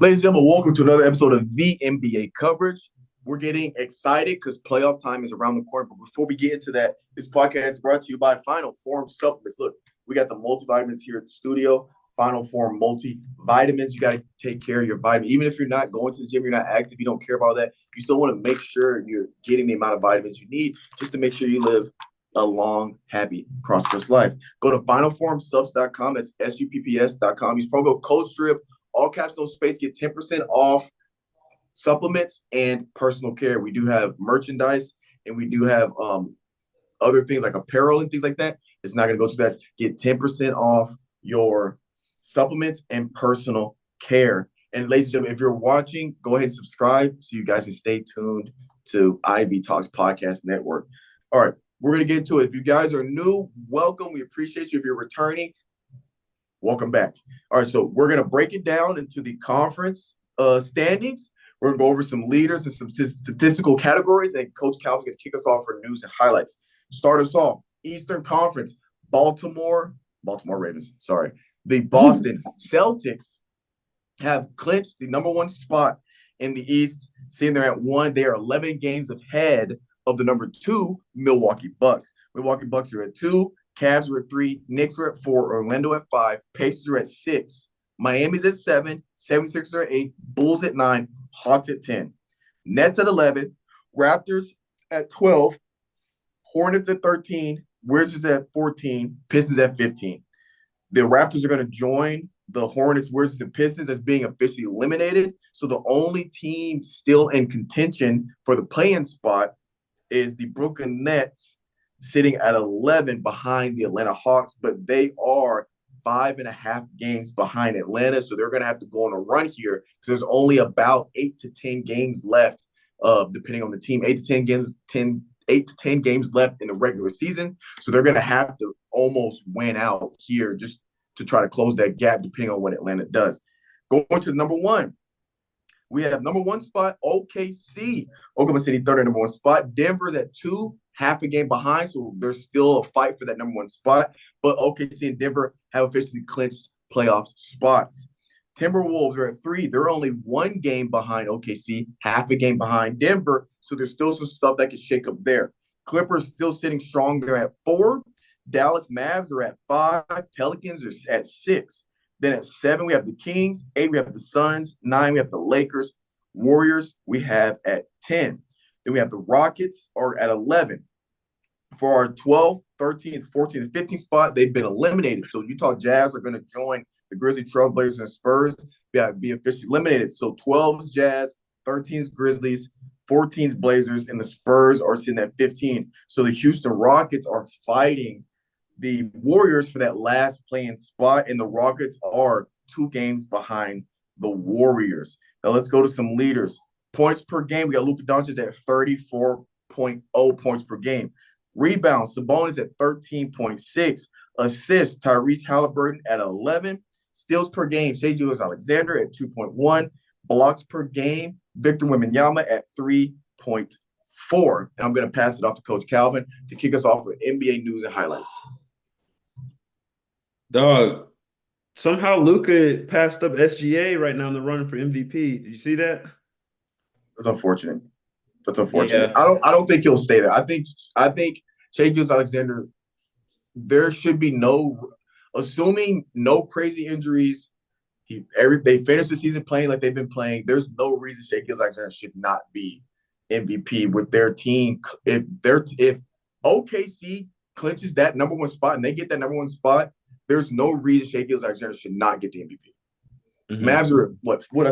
Ladies and gentlemen, welcome to another episode of the NBA Coverage. We're getting excited because playoff time is around the corner. But before we get into that, this podcast is brought to you by Final Form Supplements. Look, we got the multivitamins here at the studio. Final Form multivitamins. You got to take care of your vitamin. Even if you're not going to the gym, you're not active, you don't care about that, you still want to make sure you're getting the amount of vitamins you need just to make sure you live a long, happy, prosperous life. Go to finalformsubs.com. That's SUPPS.com. Use promo code Strib. All caps, no space. Get 10% off supplements and personal care. We do have merchandise and we do have other things like apparel and things like that. It's not going to go too bad. Get 10% off your supplements and personal care. And ladies and gentlemen, if you're watching, go ahead and subscribe so you guys can stay tuned to Ivy Talks Podcast Network. All right, we're going to get into it. If you guys are new, welcome. We appreciate you. If you're returning, welcome back. All right, so we're going to break it down into the conference standings. We're going to go over some leaders and some statistical categories, and Coach Calvin's going to kick us off for news and highlights. Start us off. Eastern Conference, Baltimore Ravens, sorry. The Boston Celtics have clinched the number one spot in the East, seeing they're at 1. They are 11 games ahead of the number 2 Milwaukee Bucks. Milwaukee Bucks are at 2. Cavs are at 3, Knicks are at 4, Orlando at 5, Pacers are at 6, Miami's at 7, 76ers are at 8, Bulls at 9, Hawks at 10, Nets at 11, Raptors at 12, Hornets at 13, Wizards at 14, Pistons at 15. The Raptors are going to join the Hornets, Wizards, and Pistons as being officially eliminated. So the only team still in contention for the play-in spot is the Brooklyn Nets, sitting at 11 behind the Atlanta Hawks, but they are 5.5 games behind Atlanta, so they're going to have to go on a run here because there's only about 8 to 10 games left, depending on the team. 8 to 10 games left in the regular season, so they're going to have to almost win out here just to try to close that gap, depending on what Atlanta does. Going to number 1. We have number 1 spot, OKC. Oklahoma City, third and number 1 spot. Denver's at 2, half a game behind, so there's still a fight for that number 1 spot. But OKC and Denver have officially clinched playoff spots. Timberwolves are at 3. They're only 1 game behind OKC, half a game behind Denver, so there's still some stuff that can shake up there. Clippers still sitting strong. They're at 4. Dallas Mavs are at 5. Pelicans are at 6. Then at 7, we have the Kings. 8, we have the Suns. 9, we have the Lakers. Warriors, we have at 10. Then we have the Rockets are at 11. For our 12th, 13th, 14th, and 15th spot, they've been eliminated. So Utah Jazz are going to join the Grizzlies, Trailblazers, and Spurs. Be officially eliminated. So 12's Jazz, 13's Grizzlies, 14's Blazers, and the Spurs are sitting at 15. So the Houston Rockets are fighting the Warriors for that last play-in spot, and the Rockets are 2 games behind the Warriors. Now let's go to some leaders. Points per game, we got Luka Doncic at 34.0 points per game. Rebounds, Sabonis at 13.6. Assists, Tyrese Halliburton at 11. Steals per game, Shai Gilgeous-Alexander at 2.1. Blocks per game, Victor Wembanyama at 3.4. And I'm going to pass it off to Coach Calvin to kick us off with NBA news and highlights. Dog, somehow Luka passed up SGA right now in the running for MVP. Did you see that? That's unfortunate. Yeah. I don't think he'll stay there. I think Shai Gilgeous-Alexander, there should be assuming no crazy injuries. They finished the season playing like they've been playing. There's no reason Shai Gilgeous-Alexander should not be MVP with their team. If OKC clinches that number 1 spot and they get that number 1 spot, there's no reason Shai Gilgeous-Alexander should not get the MVP. Mm-hmm. Mavs are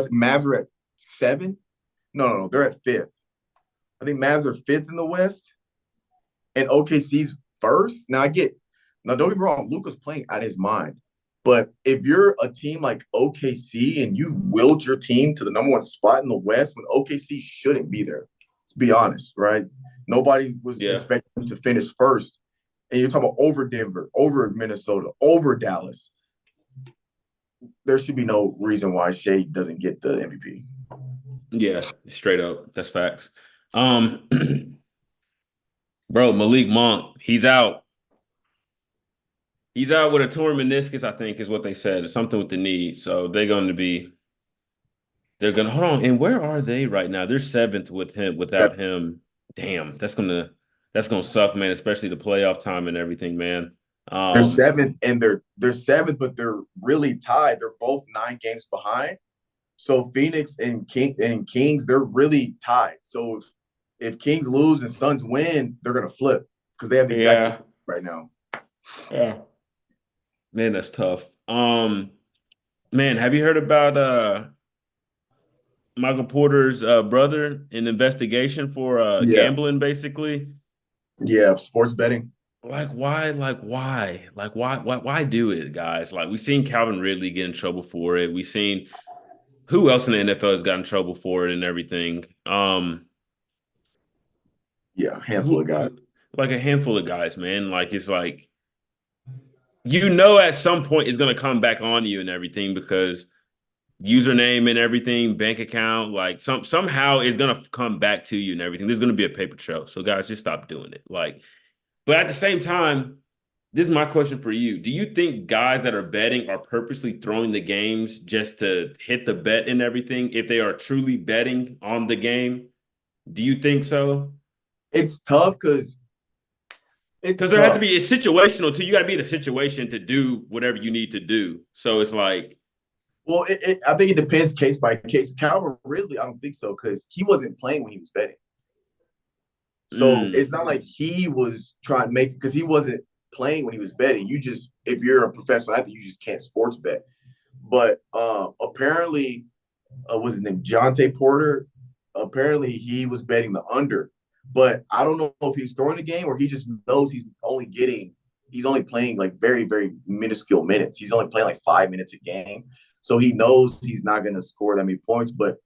Mavs are at 7? No, they're at 5th. I think Mavs are 5th in the West, and OKC's first. Now don't get me wrong, Luka's playing out of his mind. But if you're a team like OKC and you've willed your team to the number 1 spot in the West when OKC shouldn't be there, to be honest, right? Nobody was expecting them to finish first. And you're talking about over Denver, over Minnesota, over Dallas. There should be no reason why Shai doesn't get the MVP. Yeah, straight up. That's facts. Bro, Malik Monk, he's out. He's out with a torn meniscus, I think, is what they said. It's something with the knee. So they're gonna hold on. And where are they right now? They're seventh with him without him. Damn, that's gonna suck, man, especially the playoff time and everything, man. They're Um, seventh, and they're seventh, but they're really tied. They're both 9 games behind. So Phoenix and Kings, they're really tied. So if Kings lose and Suns win, they're gonna flip because they have the exact same yeah, right now. yeah. Man, that's tough. Man, have you heard about Michael Porter's brother in investigation for Yeah, gambling, basically? yeah. Sports betting. Like why? Why do it, guys? Like we've seen Calvin Ridley get in trouble for it. We've seen who else in the NFL has gotten in trouble for it and everything. Yeah, handful of Who, guys. like a handful of guys, man. Like it's like at some point it's gonna come back on you and everything because username and everything, bank account, like somehow it's gonna come back to you and everything. There's gonna be a paper trail. So guys, just stop doing it. Like, but at the same time, this is my question for you. Do you think guys that are betting are purposely throwing the games just to hit the bet and everything if they are truly betting on the game? Do you think so? It's tough because it's Because there has to tough. be it's situational too. You got to be in a situation to do whatever you need to do. So it's like, Well, I think it depends case by case. Calvin Ridley, I don't think so because he wasn't playing when he was betting. So it's mm, not like he was trying to make it because he wasn't playing when he was betting. You just, if you're a professional athlete, you just can't sports bet. But apparently, was his name Jonte Porter? Apparently, he was betting the under. But I don't know if he's throwing the game or he just knows he's only playing like very, very minuscule minutes. He's only playing like 5 minutes a game. So he knows he's not going to score that many points. But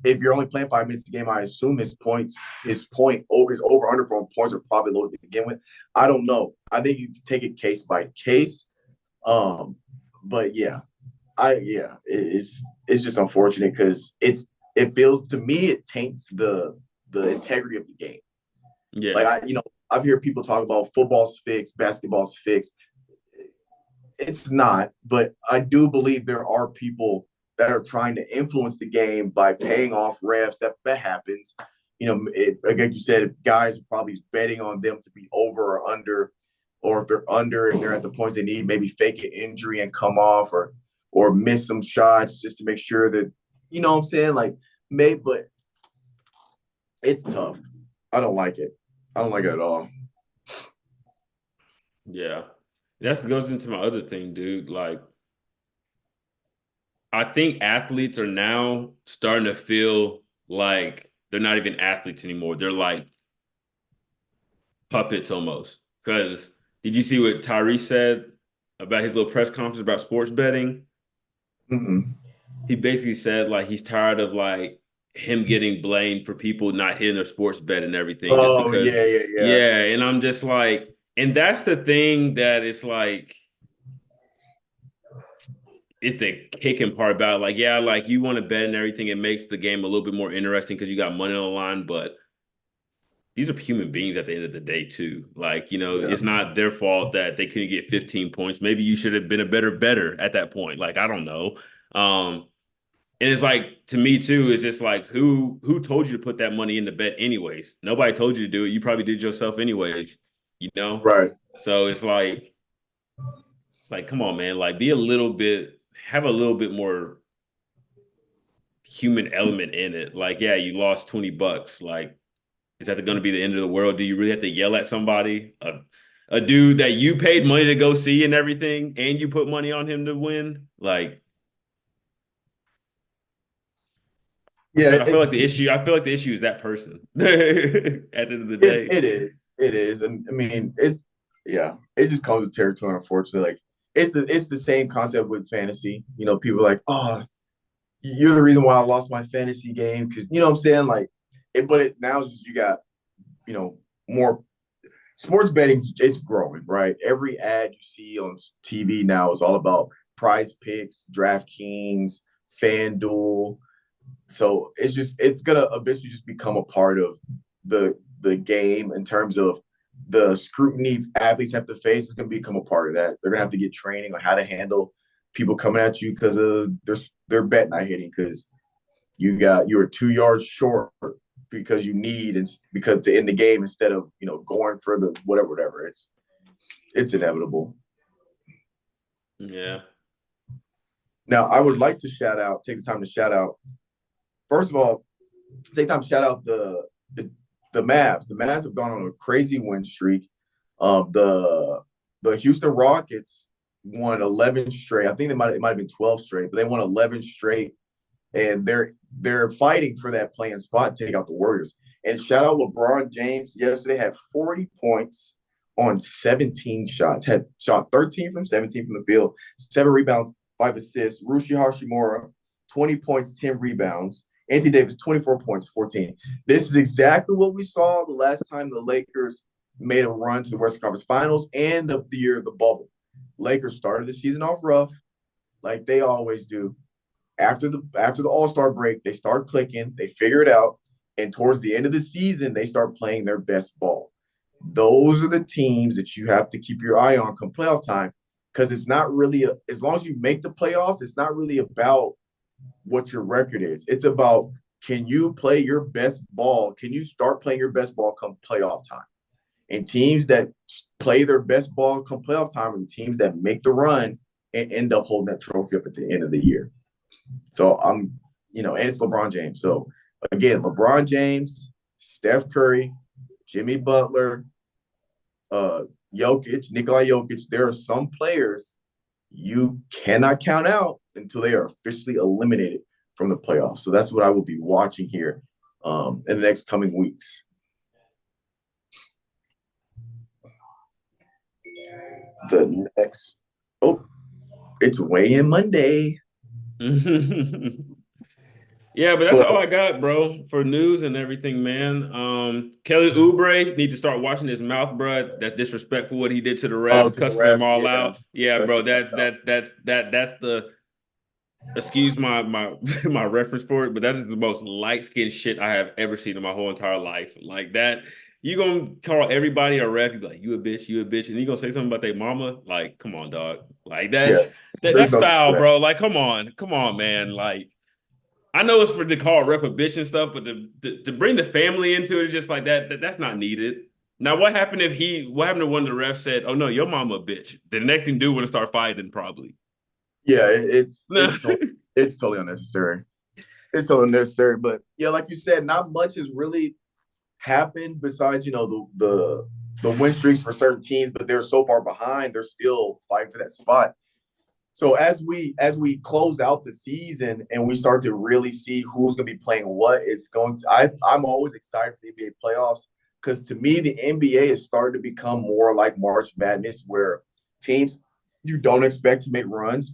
if you're only playing 5 minutes a game, I assume his over under for points are probably low to begin with. I don't know. I think you take it case by case. Um, but yeah, it's just unfortunate because it feels to me it taints the integrity of the game. Like yeah. I've heard people talk about football's fixed, basketball's fixed. It's not, but I do believe there are people that are trying to influence the game by paying off refs. That happens. Like you said, if guys are probably betting on them to be over or under, or if they're under and they're at the points they need, maybe fake an injury and come off, or miss some shots just to make sure that what I'm saying. Like, maybe, but it's tough. I don't like it. I don't like it at all. Yeah. That goes into my other thing, dude. Like, I think athletes are now starting to feel like they're not even athletes anymore. They're like puppets almost. Because did you see what Tyrese said about his little press conference about sports betting? Mm-mm. He basically said like he's tired of like him getting blamed for people not hitting their sports bet and everything just Oh because, yeah, yeah, yeah. yeah. And I'm just like, and that's the thing that it's like, it's the kicking part about like, yeah, like you want to bet and everything. It makes the game a little bit more interesting because you got money on the line, but these are human beings at the end of the day too. Like, Yeah. it's not their fault that they couldn't get 15 points. Maybe you should have been a better better at that point. Like, I don't know. Um, and it's like to me too, it's just like who told you to put that money in the bet anyways? Nobody told you to do it. You probably did yourself anyways, you know? Right. So it's like, come on, man. Like have a little bit more human element in it. Like, yeah, you lost $20. Like, is that going to be the end of the world? Do you really have to yell at somebody? A dude that you paid money to go see and everything, and you put money on him to win? Like, Yeah, I feel like the issue is that person at the end of the it day. it is. It is. And I mean, it just comes with territory, unfortunately. Like it's the same concept with fantasy. People are like, oh, you're the reason why I lost my fantasy game because you know what I'm saying? Like but it now is just you got, more sports betting, it's growing, right? Every ad you see on TV now is all about prize picks, DraftKings, FanDuel. So it's gonna eventually just become a part of the game in terms of the scrutiny athletes have to face is going to become a part of that. They're going to have to get training on how to handle people coming at you because of their bet not hitting because you're 2 yards short because you need and because to end the game instead of going for the whatever. It's inevitable. Yeah. Now I would like to take the time to shout out. First of all, take time to shout out the Mavs. The Mavs have gone on a crazy win streak. The Houston Rockets won 11 straight. I think it might have been 12 straight, but they won 11 straight, and they're fighting for that playing spot to take out the Warriors. And shout out LeBron James. Yesterday had 40 points on 17 shots. Had shot 13 from 17 from the field, 7 rebounds, 5 assists. Rushi Hashimura, 20 points, 10 rebounds. Anthony Davis, 24 points, 14. This is exactly what we saw the last time the Lakers made a run to the Western Conference Finals and the year of the bubble. Lakers started the season off rough, like they always do. After the All-Star break, they start clicking, they figure it out, and towards the end of the season, they start playing their best ball. Those are the teams that you have to keep your eye on come playoff time, because it's not really as long as you make the playoffs, it's not really about what your record is. It's about, can you play your best ball? Can you start playing your best ball come playoff time? And teams that play their best ball come playoff time are the teams that make the run and end up holding that trophy up at the end of the year. So and it's LeBron James. So again, LeBron James, Steph Curry, Jimmy Butler, Nikola Jokic. There are some players you cannot count out until they are officially eliminated from the playoffs. So that's what I will be watching here in the next coming weeks. It's weigh-in Monday. Yeah, but that's all I got, bro, for news and everything, man. Kelly Oubre need to start watching his mouth, bro. That's disrespectful what he did to the refs, cussing them all out. Yeah, bro, that's the excuse my my reference for it, but that is the most light-skinned shit I have ever seen in my whole entire life. Like that, you gonna call everybody a ref, you be like, you a bitch, and you gonna say something about their mama? Like, come on, dog. Like that's foul, bro. Like, come on, man. Like, I know it's for to call a ref a bitch and stuff, but to bring the family into it just like that's not needed. Now, what happened to when the ref said, "Oh no, your mama a bitch"? The next thing dude want to start fighting, probably. Yeah, it's totally unnecessary. It's totally unnecessary. But yeah, like you said, not much has really happened besides the win streaks for certain teams, but they're so far behind, they're still fighting for that spot. So as we close out the season and we start to really see who's going to be playing what, I'm always excited for the NBA playoffs, because to me the NBA is starting to become more like March Madness, where teams you don't expect to make runs.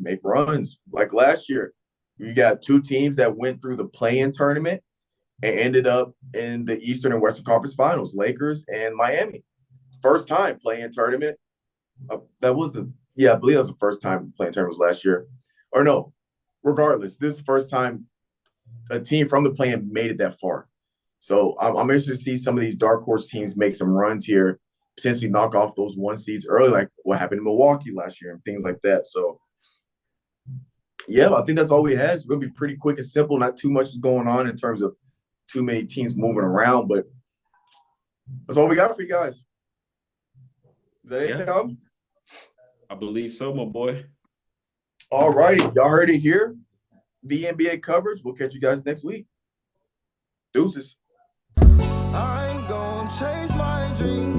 Like last year, you got 2 teams that went through the play-in tournament and ended up in the Eastern and Western Conference Finals, Lakers and Miami. First time play-in tournament. I believe that was the first time playing tournament was last year. Or no, regardless, this is the first time a team from the play-in made it that far. So I'm interested to see some of these dark horse teams make some runs here, potentially knock off those 1 seeds early, like what happened in Milwaukee last year and things like that. So, yeah, I think that's all we had. It's going to be pretty quick and simple. Not too much is going on in terms of too many teams moving around, but that's all we got for you guys. Is that anything else? I believe so, my boy. All righty. Y'all heard it here. The NBA coverage. We'll catch you guys next week. Deuces. I'm gonna chase my dream.